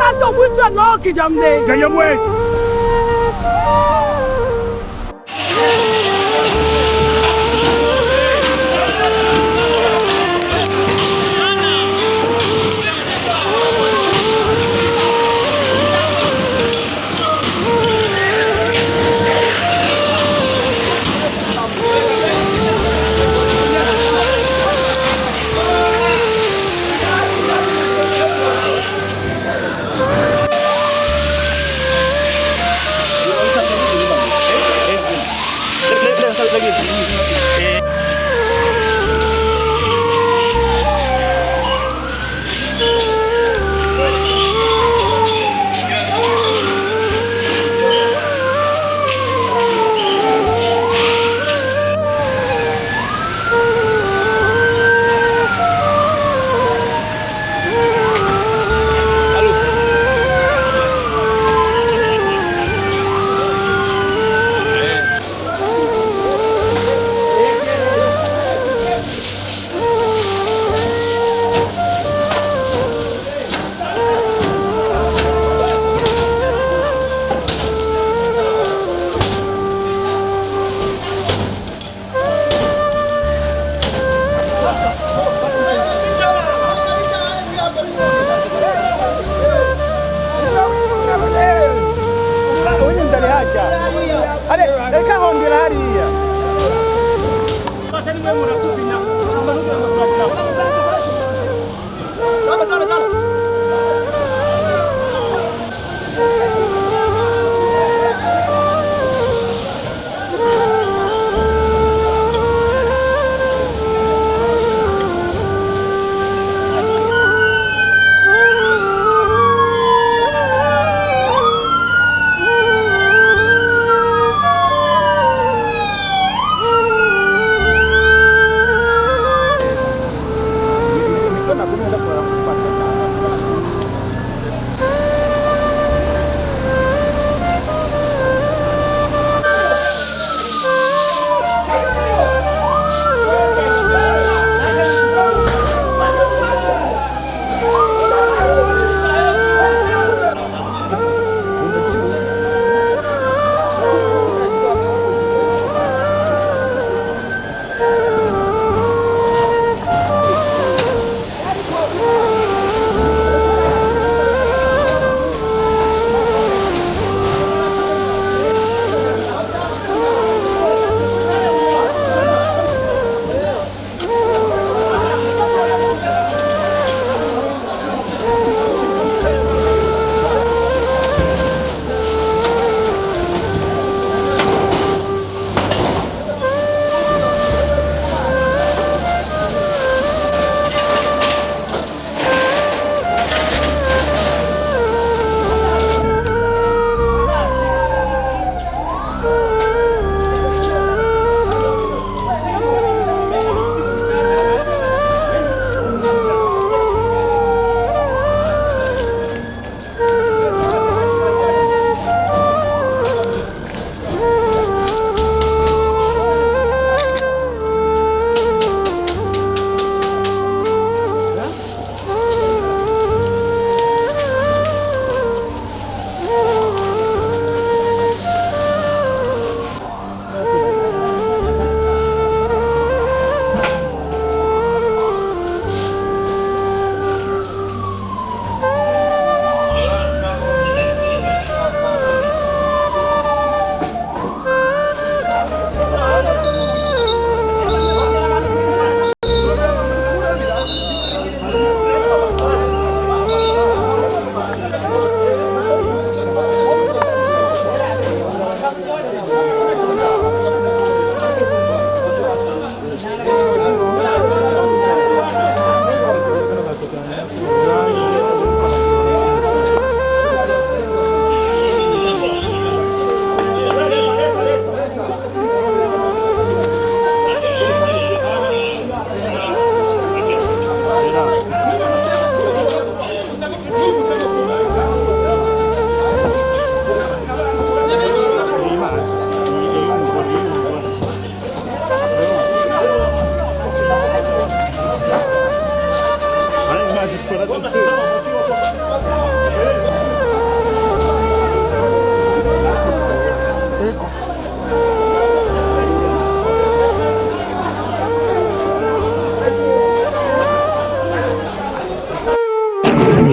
Santo mwitu no kijamde. Gayamwe.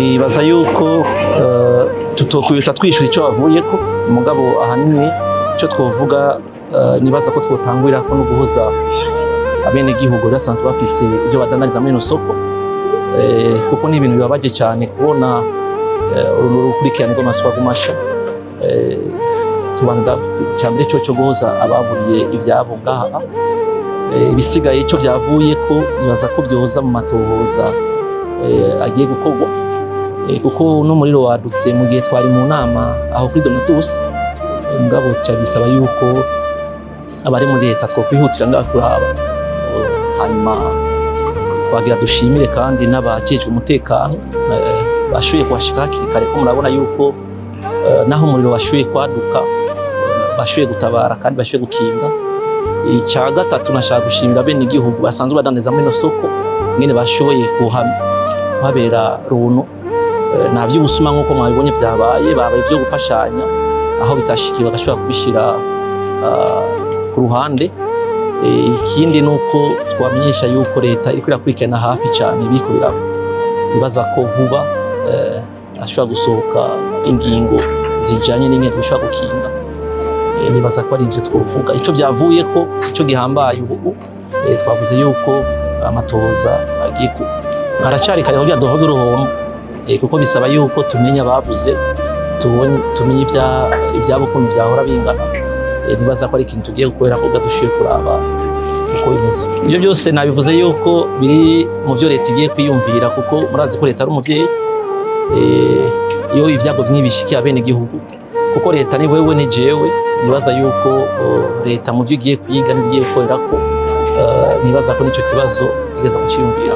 nibaza yuko tutokuyuta twishura icyo bavuyeko umugabo ahanini icyo twovuga nibaza ko twotangurira ko no guhoza abene gihugu basanzwe bafise ibyo badandariza muri no soko kuko ni ibintu bibabaje cyane kubona urukurikirane rw'amasoko gumasha tubanza cyambere cyo guhoza ababuriye ibyabo ngaha ibisigaye icyo byavuye ko nibaza ko byoza mu matohoza agiye gukorwa kuko n'umuriro wadutse mu gihe twari mu nama aho kuri Donatus umugabo cyabisaba yuko abari muri leta twokwihutira ngaha kuraba hanyuma twagira dushimire kandi n'abajejwe umutekano bashoboye kuhashika hakiri kare ko murabona yuko naho umuriro washoboye kwaduka bashoboye gutabara kandi bashoboye gukinga. Icya gatatu nashaka gushimira bene igihugu basanzwe badandeza muri no soko mwene bashoboye kuhabera runo nta by'ubusuma nk'uko mwabibonye byabaye babaye byo gufashanya aho bitashikiye bagashobora kubishira ku ruhande. Ikindi nuko twamenyesha yuko leta iri kwirakurikirana hafi cyane bikurira bibaza ko vuba ashobora gusohoka ingingo zijanye n'ingene bishobora gukinga. Nibaza ko ari ivyo twovuga ico byavuye ko sico gihambaye ubu twavuze yuko amatoza agiye aracari kare kugira dohoge uruhombo kuko bisaba yuko tumenya babuze tumenye ibyabo ukuntu byahora bingana. Nibaza ko ari ikintu tugiye gukorera ko gadushiye kuraba uko bimeze. Ibyo byose nabivuze yuko biri mu byo leta igiye kwiyumvira kuko murazi ko leta ari umuvyeyi iyo ibyago by'ibishikiye abene igihugu kuko leta ni wewe ni jewe. Nibaza yuko leta mu byo igiye kwiga n'igiye gukorera ko nibaza ko nico kibazo kigeza mu cyiyumvira.